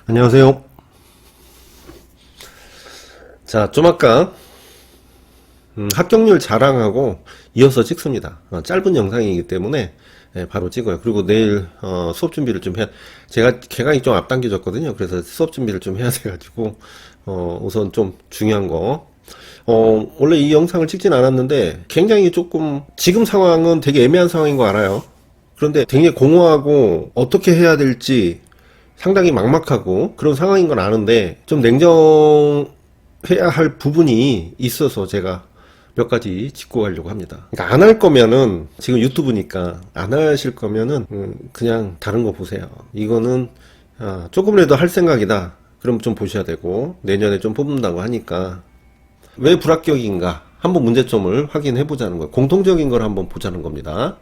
안녕하세요. 자, 좀 아까 합격률 자랑하고 이어서 찍습니다. 짧은 영상이기 때문에 바로 찍어요. 그리고 내일 수업 준비를 좀 해야, 제가 개강이 좀 앞당겨졌거든요. 그래서 수업 준비를 좀 해야 돼가지고 우선 좀 중요한 거, 원래 이 영상을 찍진 않았는데 굉장히 조금 지금 상황은 되게 애매한 상황인 거 알아요. 그런데 굉장히 공허하고 어떻게 해야 될지 상당히 막막하고 그런 상황인 건 아는데 좀 냉정해야 할 부분이 있어서 제가 몇 가지 짚고 가려고 합니다. 그러니까 안 할 거면은, 지금 유튜브니까 안 하실 거면은 그냥 다른 거 보세요. 이거는 조금이라도 할 생각이다, 그럼 좀 보셔야 되고, 내년에 좀 뽑는다고 하니까 왜 불합격인가 한번 문제점을 확인해 보자는 거예요. 공통적인 걸 한번 보자는 겁니다.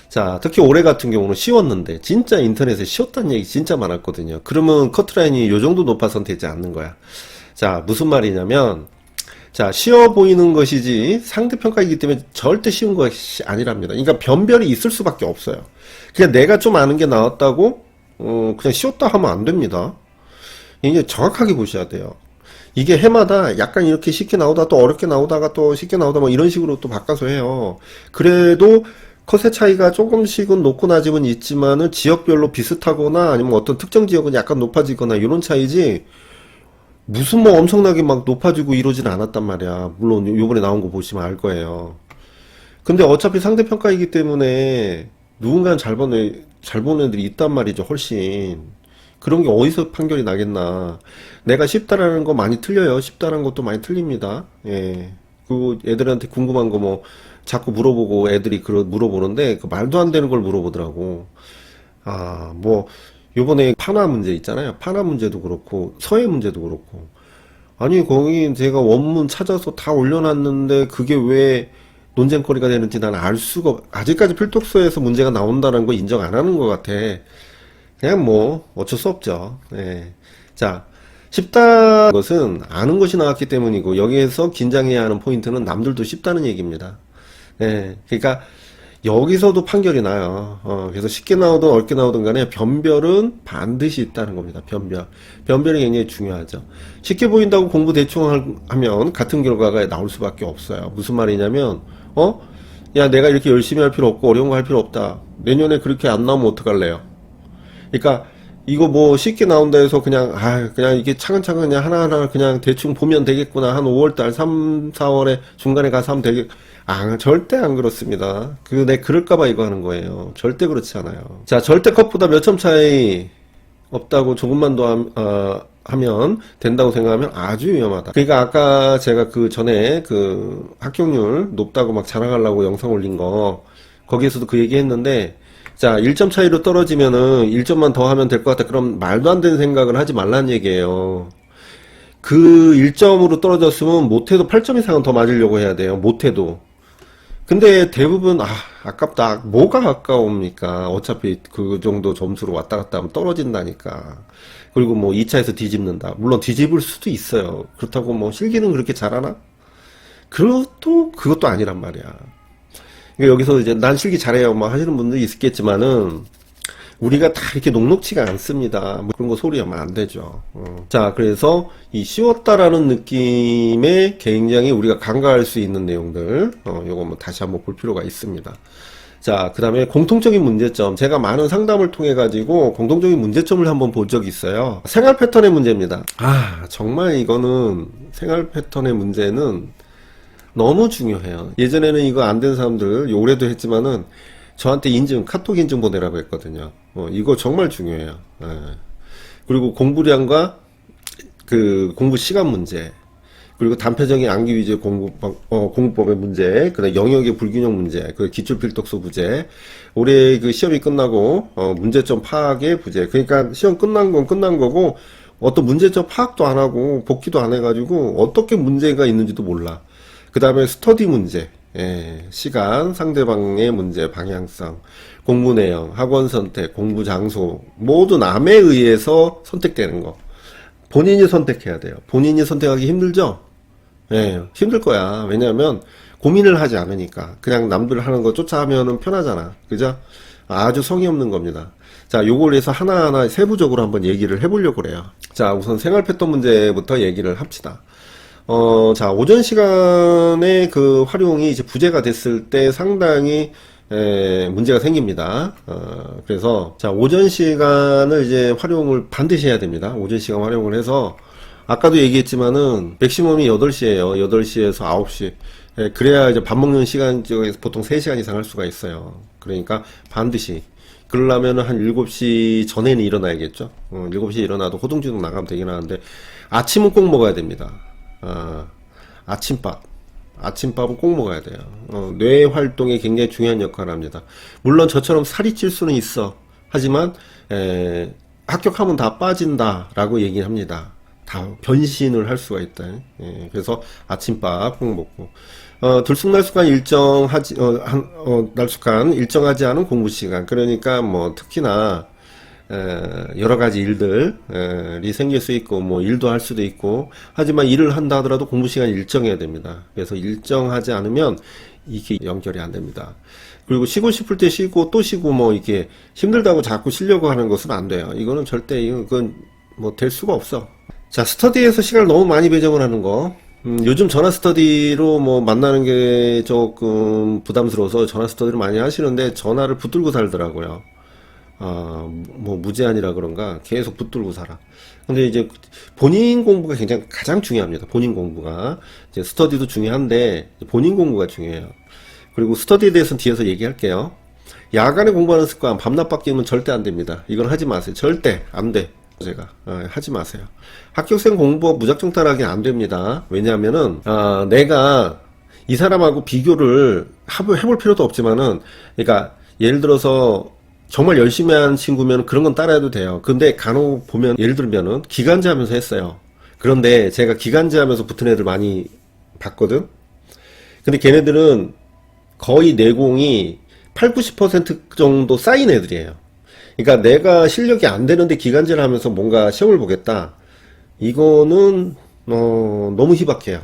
자, 특히 올해 같은 경우는 쉬웠는데, 진짜 인터넷에 쉬웠다는 얘기 진짜 많았거든요. 그러면 커트라인이 요 정도 높아서는 되지 않는 거야. 자, 무슨 말이냐면, 자, 쉬워 보이는 것이지 상대평가이기 때문에 절대 쉬운 것이 아니랍니다. 그러니까 변별이 있을 수밖에 없어요. 그냥 내가 좀 아는 게 나왔다고 그냥 쉬웠다 하면 안 됩니다. 이게 정확하게 보셔야 돼요. 이게 해마다 약간 이렇게 쉽게 나오다 또 어렵게 나오다가 또 쉽게 나오다 뭐 이런 식으로 또 바꿔서 해요. 그래도 컷의 차이가 조금씩은 높고 낮음은 있지만은 지역별로 비슷하거나 아니면 어떤 특정 지역은 약간 높아지거나 이런 차이지, 무슨 뭐 엄청나게 막 높아지고 이러진 않았단 말이야. 물론 요번에 나온 거 보시면 알 거예요. 근데 어차피 상대평가이기 때문에 누군가는 잘 보는 애들이 있단 말이죠. 훨씬. 그런 게 어디서 판결이 나겠나. 내가 쉽다라는 거 많이 틀려요. 쉽다라는 것도 많이 틀립니다. 예. 그 애들한테 궁금한 거 뭐 자꾸 물어보고 애들이 물어보는데 그 말도 안 되는 걸 물어보더라고. 뭐 요번에 파나 문제 있잖아요. 파나 문제도 그렇고 서해 문제도 그렇고, 아니 거기 제가 원문 찾아서 다 올려놨는데 그게 왜 논쟁거리가 되는지 나는 알 수가 아직까지 필독서에서 문제가 나온다는 거 인정 안 하는 것 같아. 그냥 뭐 어쩔 수 없죠. 예. 자, 쉽다는 것은 아는 것이 나왔기 때문이고, 여기에서 긴장해야 하는 포인트는 남들도 쉽다는 얘기입니다. 예. 그러니까 여기서도 판결이 나요. 그래서 쉽게 나오든 어렵게 나오든 간에 변별은 반드시 있다는 겁니다. 변별이 굉장히 중요하죠. 쉽게 보인다고 공부 대충 하면 같은 결과가 나올 수밖에 없어요. 무슨 말이냐면, 야, 내가 이렇게 열심히 할 필요 없고 어려운 거 할 필요 없다, 내년에 그렇게 안 나오면 어떡할래요? 그러니까 이거 뭐 쉽게 나온다 해서 그냥 이게 차근차근 그냥 하나하나 그냥 대충 보면 되겠구나, 한 5월달 3, 4월에 중간에 가서 하면 절대 안 그렇습니다. 그럴까봐 이거 하는 거예요. 절대 그렇지 않아요. 자, 절대 컷보다 몇 점 차이 없다고 조금만 더 하면 된다고 생각하면 아주 위험하다. 그러니까 아까 제가 그 전에 그 합격률 높다고 막 자랑하려고 영상 올린 거, 거기에서도 그 얘기 했는데, 자, 1점 차이로 떨어지면은 1점만 더 하면 될 것 같다, 그럼 말도 안 되는 생각을 하지 말라는 얘기예요. 그 1점으로 떨어졌으면 못해도 8점 이상은 더 맞으려고 해야 돼요. 못해도. 근데 대부분 아깝다. 뭐가 아까웁니까? 어차피 그 정도 점수로 왔다 갔다 하면 떨어진다니까. 그리고 뭐 2차에서 뒤집는다. 물론 뒤집을 수도 있어요. 그렇다고 뭐 실기는 그렇게 잘하나? 그것도 아니란 말이야. 그러니까 여기서 이제 난 실기 잘해요 뭐 하시는 분들이 있겠지만은, 우리가 다 이렇게 녹록치가 않습니다. 뭐 그런 거 소리하면 안 되죠. 자, 그래서 이 쉬웠다라는 느낌에 굉장히 우리가 간과할 수 있는 내용들, 요거 뭐 다시 한번 볼 필요가 있습니다. 자, 그 다음에 공통적인 문제점. 제가 많은 상담을 통해 가지고 공통적인 문제점을 한번 본 적이 있어요. 생활 패턴의 문제입니다. 정말 이거는 생활 패턴의 문제는 너무 중요해요. 예전에는 이거 안 된 사람들, 올해도 했지만은 저한테 카톡 인증 보내라고 했거든요. 이거 정말 중요해요. 예. 그리고 공부량과 그 공부 시간 문제, 그리고 단편적인 암기 위주의 공부법의 문제, 그다음 영역의 불균형 문제, 그 기출 필독서 부재, 올해 그 시험이 끝나고 문제점 파악의 부재. 그러니까 시험 끝난 건 끝난 거고 어떤 문제점 파악도 안 하고 복기도 안 해가지고 어떻게 문제가 있는지도 몰라. 그 다음에 스터디 문제, 시간, 상대방의 문제, 방향성, 공부 내용, 학원 선택, 공부 장소, 모두 남에 의해서 선택되는 거. 본인이 선택해야 돼요. 본인이 선택하기 힘들죠? 예, 힘들 거야. 왜냐하면 고민을 하지 않으니까. 그냥 남들 하는 거 쫓아하면은 편하잖아. 그죠? 아주 성의 없는 겁니다. 자, 요걸 해서 하나하나 세부적으로 한번 얘기를 해보려고 그래요. 자, 우선 생활 패턴 문제부터 얘기를 합시다. 자, 오전 시간에 그 활용이 이제 부재가 됐을 때 상당히 문제가 생깁니다. 그래서, 자, 오전 시간을 이제 활용을 반드시 해야 됩니다. 오전 시간 활용을 해서, 아까도 얘기했지만은, 맥시멈이 8시에요. 8시에서 9시. 그래야 이제 밥 먹는 시간 쪽에서 보통 3시간 이상 할 수가 있어요. 그러니까 반드시. 그러려면 한 7시 전에는 일어나야겠죠. 7시에 일어나도 호둥지둥 나가면 되긴 하는데, 아침은 꼭 먹어야 됩니다. 아침밥. 아침밥은 꼭 먹어야 돼요. 뇌 활동에 굉장히 중요한 역할을 합니다. 물론 저처럼 살이 찔 수는 있어. 하지만, 합격하면 다 빠진다라고 얘기를 합니다. 다 변신을 할 수가 있다. 그래서 아침밥 꼭 먹고, 들쑥날쑥한 날쑥한 일정하지 않은 공부 시간. 그러니까 뭐 특히나 여러 가지 일들이 생길 수 있고, 뭐 일도 할 수도 있고, 하지만 일을 한다 하더라도 공부 시간이 일정해야 됩니다. 그래서 일정하지 않으면 이게 연결이 안 됩니다. 그리고 쉬고 싶을 때 쉬고 또 쉬고 뭐 이렇게 힘들다고 자꾸 쉬려고 하는 것은 안 돼요. 이거는 절대 이건 뭐 될 수가 없어. 자, 스터디에서 시간을 너무 많이 배정을 하는 거. 요즘 전화 스터디로 뭐 만나는 게 조금 부담스러워서 전화 스터디를 많이 하시는데 전화를 붙들고 살더라고요. 뭐 무제한이라 그런가 계속 붙들고 살아. 근데 이제 본인 공부가 굉장히 가장 중요합니다. 본인 공부가. 이제 스터디도 중요한데 본인 공부가 중요해요. 그리고 스터디에 대해서는 뒤에서 얘기할게요. 야간에 공부하는 습관 밤낮 바뀌면 절대 안 됩니다. 이건 하지 마세요. 절대 안 돼. 제가 하지 마세요. 합격생 공부 무작정 따라하기는 안 됩니다. 왜냐하면은 내가 이 사람하고 비교를 해볼 필요도 없지만은, 그러니까 예를 들어서 정말 열심히 한 친구면 그런 건 따라해도 돼요. 근데 간혹 보면 예를 들면은 기간제 하면서 했어요. 그런데 제가 기간제 하면서 붙은 애들 많이 봤거든. 근데 걔네들은 거의 내공이 8, 90% 정도 쌓인 애들이에요. 그러니까 내가 실력이 안 되는데 기간제를 하면서 뭔가 시험을 보겠다. 이거는 너무 희박해요.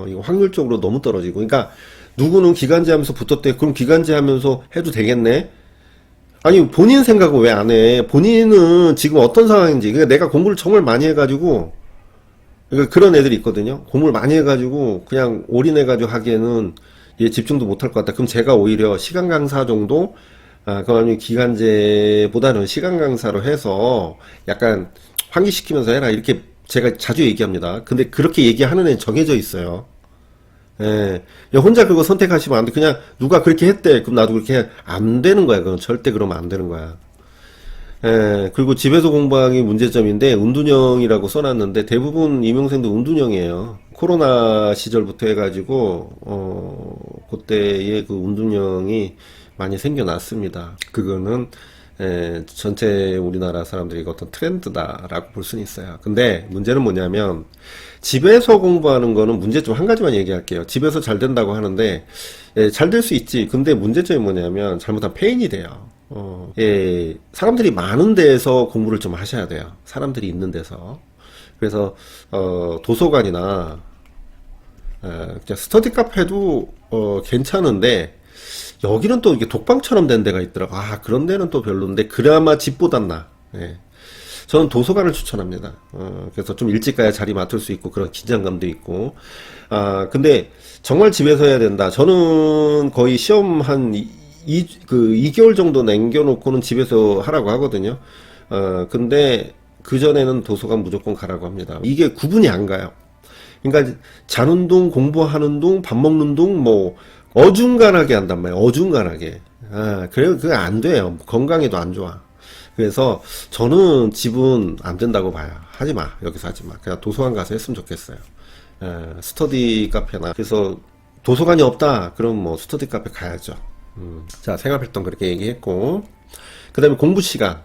이거 확률적으로 너무 떨어지고. 그러니까 누구는 기간제 하면서 붙었대. 그럼 기간제 하면서 해도 되겠네. 아니 본인 생각은 왜 안 해? 본인은 지금 어떤 상황인지. 그러니까 내가 공부를 정말 많이 해가지고, 그러니까 그런 애들이 있거든요. 공부를 많이 해가지고 그냥 올인해가지고 하기에는 얘 집중도 못할 것 같다. 그럼 제가 오히려 시간 강사 정도, 그러면 기간제보다는 시간 강사로 해서 약간 환기시키면서 해라. 이렇게 제가 자주 얘기합니다. 근데 그렇게 얘기하는 애는 정해져 있어요. 예. 혼자 그거 선택하시면 안 돼. 그냥 누가 그렇게 했대. 그럼 나도 그렇게 해. 안 되는 거야. 그건 절대 그러면 안 되는 거야. 예. 그리고 집에서 공부하기 문제점인데, 운둔형이라고 써놨는데, 대부분 임용생도 운둔형이에요. 코로나 시절부터 해가지고, 그때의 그 운둔형이 많이 생겨났습니다. 그거는 전체 우리나라 사람들이 어떤 트렌드다라고 볼 수는 있어요. 근데 문제는 뭐냐면 집에서 공부하는 거는 문제점 한 가지만 얘기할게요. 집에서 잘 된다고 하는데 잘 될 수 있지. 근데 문제점이 뭐냐면 잘못하면 페인이 돼요. 사람들이 많은 데서 공부를 좀 하셔야 돼요. 사람들이 있는 데서. 그래서 도서관이나 그냥 스터디 카페도 괜찮은데 여기는 또 이게 독방처럼 된 데가 있더라고. 그런 데는 또 별론데, 그나마 집보단 나. 예. 저는 도서관을 추천합니다. 그래서 좀 일찍 가야 자리 맡을 수 있고, 그런 긴장감도 있고. 근데 정말 집에서 해야 된다. 저는 거의 시험 한 2개월 정도 남겨놓고는 집에서 하라고 하거든요. 근데 그전에는 도서관 무조건 가라고 합니다. 이게 구분이 안 가요. 그러니까 자는 둥, 공부하는 둥, 밥 먹는 둥, 뭐, 어중간하게 한단 말이에요. 어중간하게. 그래요. 그게 안 돼요. 건강에도 안 좋아. 그래서 저는 집은 안 된다고 봐요. 하지 마. 여기서 하지 마. 그냥 도서관 가서 했으면 좋겠어요. 스터디 카페나. 그래서 도서관이 없다. 그럼 뭐 스터디 카페 가야죠. 자, 생활활동 그렇게 얘기했고. 그 다음에 공부 시간.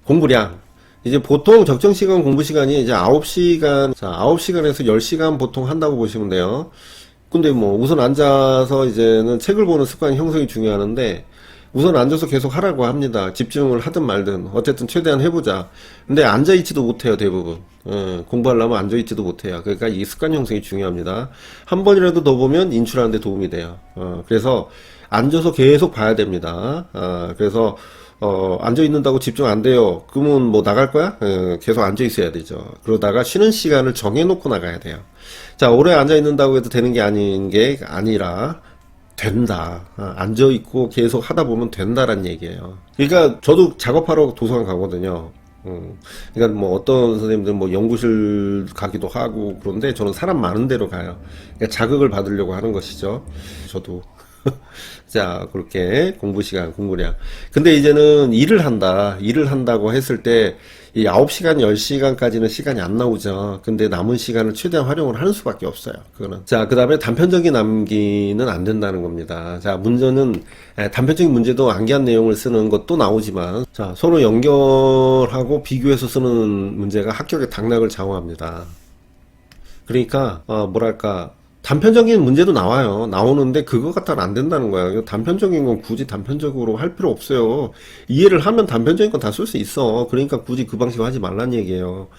공부량. 이제 보통 적정 시간 공부 시간이 이제 9시간. 자, 9시간에서 10시간 보통 한다고 보시면 돼요. 근데 뭐 우선 앉아서 이제는 책을 보는 습관 형성이 중요하는데 우선 앉아서 계속 하라고 합니다. 집중을 하든 말든 어쨌든 최대한 해보자. 근데 앉아있지도 못해요, 대부분. 공부하려면 앉아있지도 못해요. 그러니까 이 습관 형성이 중요합니다. 한 번이라도 더 보면 인출하는 데 도움이 돼요. 그래서 앉아서 계속 봐야 됩니다. 그래서 앉아있는다고 집중 안 돼요. 그러면 뭐 나갈 거야? 계속 앉아있어야 되죠. 그러다가 쉬는 시간을 정해놓고 나가야 돼요. 자, 오래 앉아있는다고 해도 되는 게 아닌 게 아니라 된다. 앉아있고 계속 하다 보면 된다란 얘기예요. 그러니까 저도 작업하러 도서관 가거든요. 그러니까 뭐 어떤 선생님들 뭐 연구실 가기도 하고 그런데 저는 사람 많은 데로 가요. 그러니까 자극을 받으려고 하는 것이죠. 저도. 자, 그렇게 공부 시간, 공부량. 근데 이제는 일을 한다. 일을 한다고 했을 때, 이 9시간, 10시간까지는 시간이 안 나오죠. 근데 남은 시간을 최대한 활용을 하는 수밖에 없어요. 그거는. 자, 그 다음에 단편적인 암기는 안 된다는 겁니다. 자, 문제는, 단편적인 문제도 암기한 내용을 쓰는 것도 나오지만, 자, 서로 연결하고 비교해서 쓰는 문제가 합격의 당락을 좌우합니다. 그러니까, 뭐랄까, 단편적인 문제도 나와요. 나오는데 그거 갖다는 안 된다는 거야. 단편적인 건 굳이 단편적으로 할 필요 없어요. 이해를 하면 단편적인 건 다 쓸 수 있어. 그러니까 굳이 그 방식으로 하지 말란 얘기예요.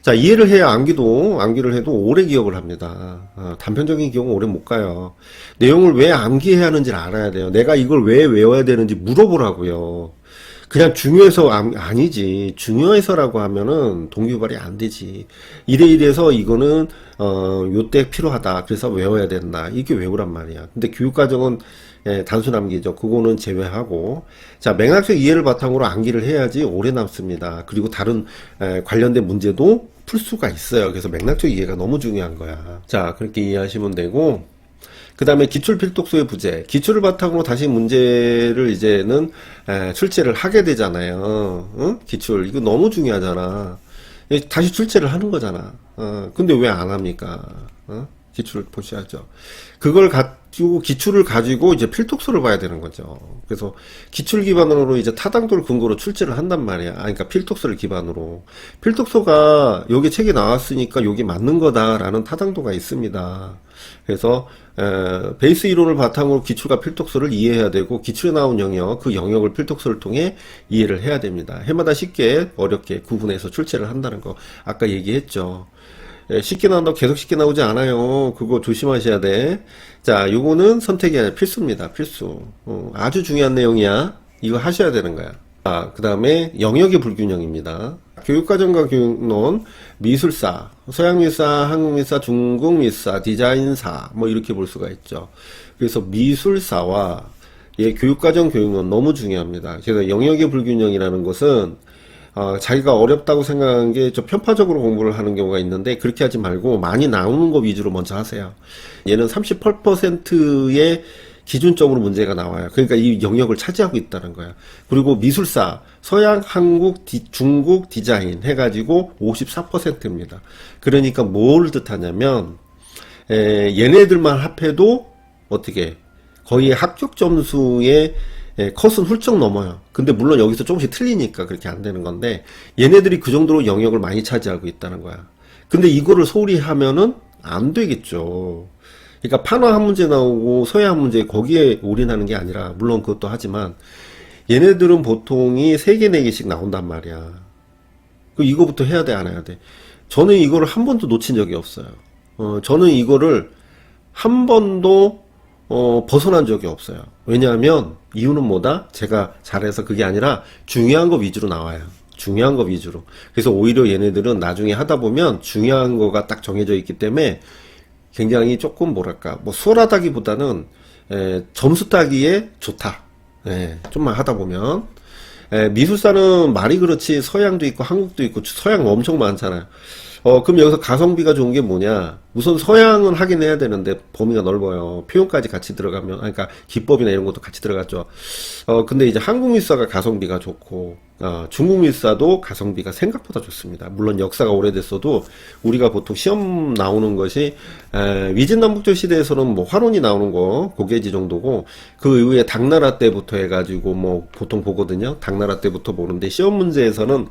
자, 이해를 해야 암기를 해도 오래 기억을 합니다. 단편적인 기억은 오래 못 가요. 내용을 왜 암기해야 하는지를 알아야 돼요. 내가 이걸 왜 외워야 되는지 물어보라고요. 그냥 중요해서 아니지. 중요해서라고 하면은 동기유발이 안 되지. 이래서 이거는 요때 필요하다. 그래서 외워야 된다. 이게 외우란 말이야. 근데 교육과정은 단순 암기죠. 그거는 제외하고. 자, 맥락적 이해를 바탕으로 암기를 해야지 오래 남습니다. 그리고 다른 관련된 문제도 풀 수가 있어요. 그래서 맥락적 이해가 너무 중요한 거야. 자, 그렇게 이해하시면 되고. 그 다음에 기출 필독서의 부재. 기출을 바탕으로 다시 문제를 이제는 출제를 하게 되잖아요. 기출. 이거 너무 중요하잖아. 다시 출제를 하는 거잖아. 근데 왜 안 합니까? 기출을 보셔야죠. 그걸 가지고, 기출을 가지고 이제 필독서를 봐야 되는 거죠. 그래서 기출 기반으로 이제 타당도를 근거로 출제를 한단 말이야. 그러니까 필독서를 기반으로. 필독서가 여기 책에 나왔으니까 여기 맞는 거다라는 타당도가 있습니다. 그래서 베이스 이론을 바탕으로 기출과 필독서를 이해해야 되고 기출에 나온 영역, 그 영역을 필독서를 통해 이해를 해야 됩니다. 해마다 쉽게 어렵게 구분해서 출제를 한다는 거 아까 얘기했죠. 쉽게 나온다고 계속 쉽게 나오지 않아요. 그거 조심하셔야 돼. 자, 요거는 선택이 아니라 필수입니다. 필수. 아주 중요한 내용이야. 이거 하셔야 되는 거야. 그 다음에 영역의 불균형입니다. 교육과정과 교육론, 미술사, 서양미술사, 한국미술사, 중국미술사, 디자인사 뭐 이렇게 볼 수가 있죠. 그래서 미술사와 교육과정 교육론 너무 중요합니다. 그래서 영역의 불균형이라는 것은 자기가 어렵다고 생각한 게 좀 편파적으로 공부를 하는 경우가 있는데 그렇게 하지 말고 많이 나오는 거 위주로 먼저 하세요. 얘는 38%의 기준점으로 문제가 나와요. 그러니까 이 영역을 차지하고 있다는 거야. 그리고 미술사, 서양, 한국, 중국, 디자인 해가지고 54%입니다. 그러니까 뭘 뜻하냐면 얘네들만 합해도 어떻게 거의 합격 점수의 컷은 훌쩍 넘어요. 근데 물론 여기서 조금씩 틀리니까 그렇게 안 되는 건데 얘네들이 그 정도로 영역을 많이 차지하고 있다는 거야. 근데 이거를 소홀히 하면은 안 되겠죠. 그러니까 판화 한 문제 나오고 서야 한 문제 거기에 올인하는 게 아니라 물론 그것도 하지만 얘네들은 보통이 3개 4개씩 나온단 말이야. 그 이거부터 해야 돼 안 해야 돼? 저는 이거를 한 번도 놓친 적이 없어요. 저는 이거를 한 번도 벗어난 적이 없어요. 왜냐하면 이유는 뭐다? 제가 잘해서 그게 아니라 중요한 거 위주로 나와요. 중요한 거 위주로. 그래서 오히려 얘네들은 나중에 하다 보면 중요한 거가 딱 정해져 있기 때문에 굉장히 조금 뭐랄까 뭐 수월하다기보다는 점수 따기에 좋다. 좀만 하다 보면 미술사는 말이 그렇지 서양도 있고 한국도 있고 서양 엄청 많잖아요. 그럼 여기서 가성비가 좋은 게 뭐냐? 우선 서양은 하긴 해야 되는데 범위가 넓어요. 표현까지 같이 들어가면, 그러니까 기법이나 이런 것도 같이 들어갔죠. 근데 이제 한국 미술사가 가성비가 좋고, 중국 미술사도 가성비가 생각보다 좋습니다. 물론 역사가 오래됐어도 우리가 보통 시험 나오는 것이 위진남북조 시대에서는 뭐 화론이 나오는 거 고개지 정도고 그 이후에 당나라 때부터 해가지고 뭐 보통 보거든요. 당나라 때부터 보는데 시험 문제에서는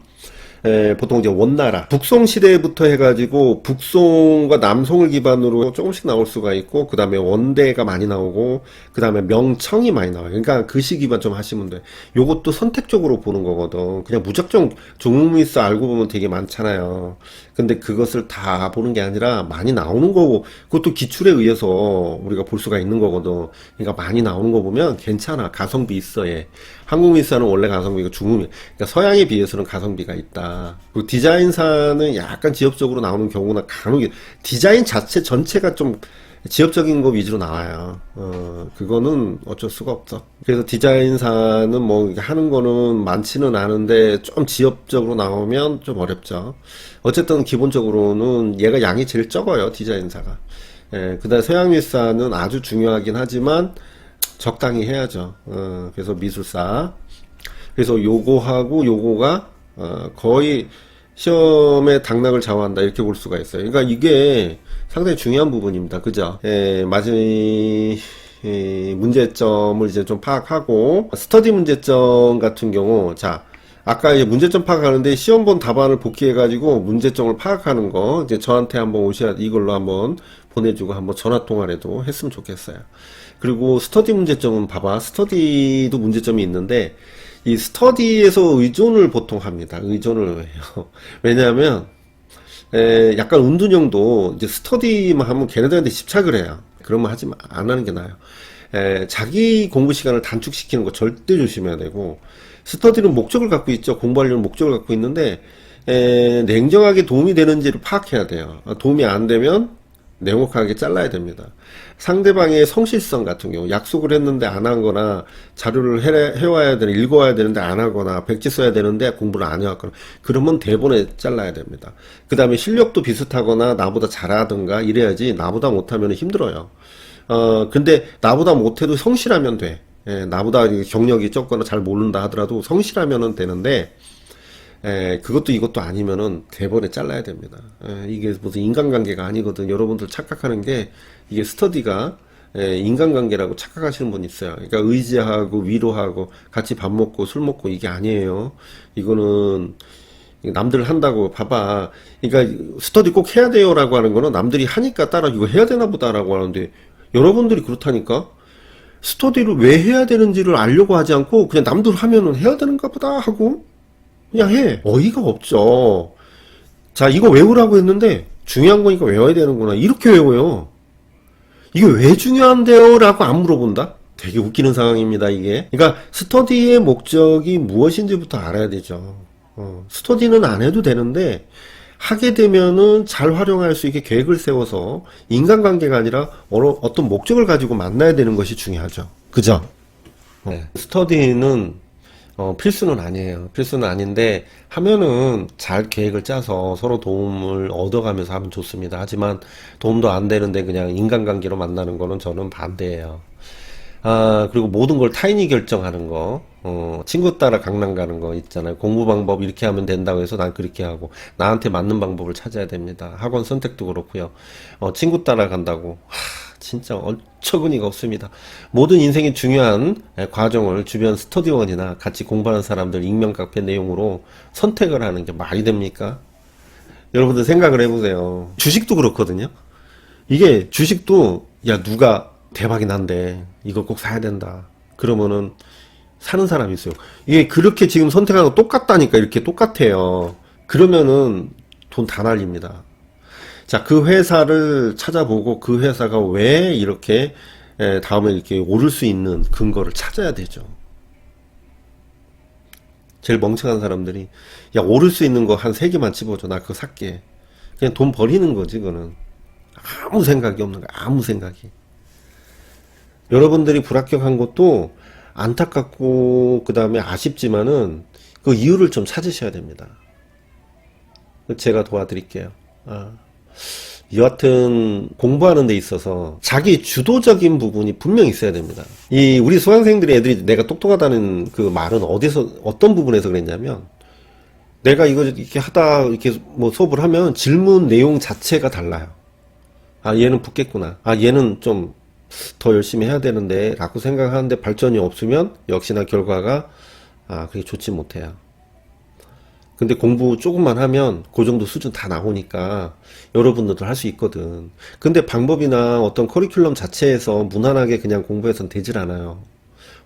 보통 이제 원나라, 북송 시대부터 해가지고 북송과 남송을 기반으로 조금씩 나올 수가 있고, 그 다음에 원대가 많이 나오고, 그 다음에 명청이 많이 나와요. 그러니까 그 시기만 좀 하시면 돼. 요것도 선택적으로 보는 거거든. 그냥 무작정 종목미스 알고 보면 되게 많잖아요. 근데 그것을 다 보는 게 아니라 많이 나오는 거고, 그것도 기출에 의해서 우리가 볼 수가 있는 거거든. 그러니까 많이 나오는 거 보면 괜찮아. 가성비 있어, 얘. 한국미사는 원래 가성비가 중국미, 그러니까 서양에 비해서는 가성비가 있다. 그리고 디자인사는 약간 지엽적으로 나오는 경우나 간혹 디자인 자체 전체가 좀 지엽적인 거 위주로 나와요. 그거는 어쩔 수가 없어. 그래서 디자인사는 뭐 하는 거는 많지는 않은데 좀 지엽적으로 나오면 좀 어렵죠. 어쨌든 기본적으로는 얘가 양이 제일 적어요, 디자인사가. 그다음 서양미사는 아주 중요하긴 하지만 적당히 해야죠. 그래서 미술사. 그래서 요거하고 요거가 거의 시험에 당락을 좌우한다 이렇게 볼 수가 있어요. 그러니까 이게 상당히 중요한 부분입니다. 그죠? 문제점을 이제 좀 파악하고 스터디 문제점 같은 경우 자 아까 이제 문제점 파악하는데 시험본 답안을 복귀해가지고 문제점을 파악하는 거 이제 저한테 한번 오셔야 이걸로 한번 보내주고 한번 전화 통화라도 했으면 좋겠어요. 그리고 스터디 문제점은 봐봐. 스터디도 문제점이 있는데 이 스터디에서 의존을 보통 합니다. 의존을 해요. 왜냐하면 약간 운둔형도 이제 스터디만 하면 걔네들한테 집착을 해요. 그러면 안 하는 게 나아요. 자기 공부 시간을 단축시키는 거 절대 조심해야 되고 스터디는 목적을 갖고 있죠. 공부하려는 목적을 갖고 있는데 냉정하게 도움이 되는지를 파악해야 돼요. 도움이 안 되면 냉혹하게 잘라야 됩니다. 상대방의 성실성 같은 경우 약속을 했는데 안 하거나 자료를 해와야 되는 읽어와야 되는데 안 하거나 백지 써야 되는데 공부를 안 해왔거나 그러면 대본에 잘라야 됩니다. 그 다음에 실력도 비슷하거나 나보다 잘하든가 이래야지 나보다 못하면 힘들어요. 근데 나보다 못해도 성실하면 돼. 나보다 경력이 적거나 잘 모른다 하더라도 성실하면 되는데 그것도 이것도 아니면은 대본에 잘라야 됩니다. 이게 무슨 인간관계가 아니거든. 여러분들 착각하는 게 이게 스터디가 인간관계라고 착각하시는 분 있어요. 그러니까 의지하고 위로하고 같이 밥 먹고 술 먹고 이게 아니에요. 이거는 남들 한다고 봐봐. 그러니까 스터디 꼭 해야 돼요라고 하는 거는 남들이 하니까 따라 이거 해야 되나 보다라고 하는데 여러분들이 그렇다니까. 스터디를 왜 해야 되는지를 알려고 하지 않고 그냥 남들 하면은 해야 되는가 보다 하고 그냥 해. 어이가 없죠. 자, 이거 외우라고 했는데 중요한 거니까 외워야 되는구나. 이렇게 외워요. 이게 왜 중요한데요? 라고 안 물어본다? 되게 웃기는 상황입니다, 이게. 그러니까 스터디의 목적이 무엇인지부터 알아야 되죠. 스터디는 안 해도 되는데 하게 되면은 잘 활용할 수 있게 계획을 세워서 인간관계가 아니라 어떤 목적을 가지고 만나야 되는 것이 중요하죠. 그죠? 스터디는 필수는 아니에요. 필수는 아닌데 하면은 잘 계획을 짜서 서로 도움을 얻어가면서 하면 좋습니다. 하지만 도움도 안 되는데 그냥 인간관계로 만나는 거는 저는 반대예요. 그리고 모든 걸 타인이 결정하는 거, 친구 따라 강남 가는 거 있잖아요. 공부 방법 이렇게 하면 된다고 해서 난 그렇게 하고, 나한테 맞는 방법을 찾아야 됩니다. 학원 선택도 그렇고요. 친구 따라 간다고. 진짜 어처구니가 없습니다. 모든 인생의 중요한 과정을 주변 스터디원이나 같이 공부하는 사람들 익명 카페 내용으로 선택을 하는 게 말이 됩니까? 여러분들 생각을 해보세요. 주식도 그렇거든요. 이게 주식도, 야, 누가 대박이 난데 이거 꼭 사야 된다 그러면은 사는 사람이 있어요. 이게 그렇게 지금 선택하는 거 똑같다니까. 이렇게 똑같아요. 그러면은 돈 다 날립니다. 자, 그 회사를 찾아보고 그 회사가 왜 이렇게 다음에 이렇게 오를 수 있는 근거를 찾아야 되죠. 제일 멍청한 사람들이 야, 오를 수 있는 거 한 3개만 집어줘, 나 그거 살게. 그냥 돈 버리는 거지. 그거는 아무 생각이 없는 거야. 아무 생각이. 여러분들이 불합격한 것도 안타깝고 그 다음에 아쉽지만은 그 이유를 좀 찾으셔야 됩니다. 제가 도와드릴게요. 여하튼 공부하는 데 있어서 자기 주도적인 부분이 분명히 있어야 됩니다. 우리 수강생들이 애들이 내가 똑똑하다는 그 말은 어떤 부분에서 그랬냐면 내가 이거 이렇게 하다 이렇게 뭐 수업을 하면 질문 내용 자체가 달라요. 얘는 붙겠구나. 얘는 좀 더 열심히 해야 되는데 라고 생각하는데 발전이 없으면 역시나 결과가 그게 좋지 못해요. 근데 공부 조금만 하면 그 정도 수준 다 나오니까 여러분들도 할 수 있거든. 근데 방법이나 어떤 커리큘럼 자체에서 무난하게 그냥 공부해서는 되질 않아요.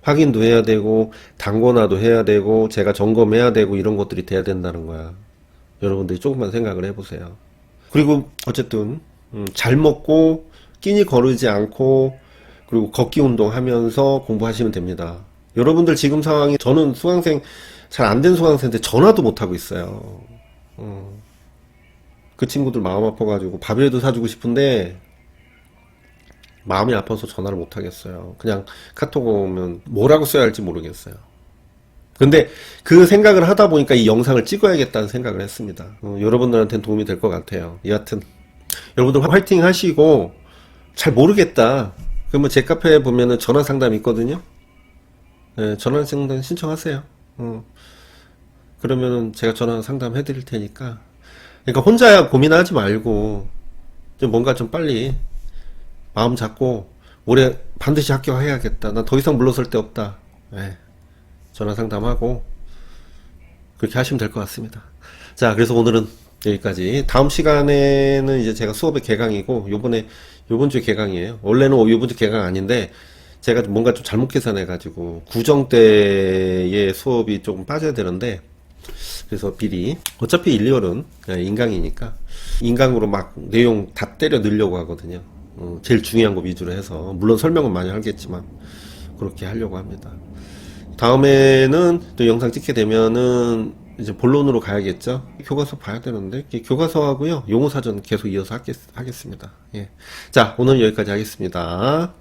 확인도 해야 되고 단권화도 해야 되고 제가 점검해야 되고 이런 것들이 돼야 된다는 거야. 여러분들이 조금만 생각을 해보세요. 그리고 어쨌든 잘 먹고 끼니 거르지 않고 그리고 걷기 운동하면서 공부하시면 됩니다. 여러분들 지금 상황이 저는 수강생 잘 안 된 수강생인데 전화도 못 하고 있어요. 그 친구들 마음 아파가지고 밥이라도 사주고 싶은데 마음이 아파서 전화를 못 하겠어요. 그냥 카톡 오면 뭐라고 써야 할지 모르겠어요. 근데 그 생각을 하다 보니까 이 영상을 찍어야겠다는 생각을 했습니다. 여러분들한테는 도움이 될 것 같아요. 여하튼 여러분들 화이팅 하시고 잘 모르겠다. 그러면 제 카페에 보면은 전화 상담 있거든요. 네, 전화 상담 신청하세요. 그러면은 제가 전화 상담 해드릴 테니까. 그러니까 혼자 고민하지 말고 좀 뭔가 좀 빨리 마음 잡고 올해 반드시 합격해야겠다. 난 더 이상 물러설 데 없다. 네, 전화 상담하고 그렇게 하시면 될 것 같습니다. 자, 그래서 오늘은 여기까지. 다음 시간에는 이제 제가 수업의 개강이고 요번 주 개강이에요. 원래는 요번 주 개강 아닌데 제가 뭔가 좀 잘못 계산해가지고 구정 때의 수업이 조금 빠져야 되는데 그래서 미리 어차피 1, 2월은 인강이니까 인강으로 막 내용 다 때려 넣으려고 하거든요. 제일 중요한 거 위주로 해서 물론 설명은 많이 하겠지만 그렇게 하려고 합니다. 다음에는 또 영상 찍게 되면은 이제 본론으로 가야겠죠. 교과서 봐야 되는데 교과서하고요 용어사전 계속 이어서 하겠습니다. 예. 자, 오늘 여기까지 하겠습니다.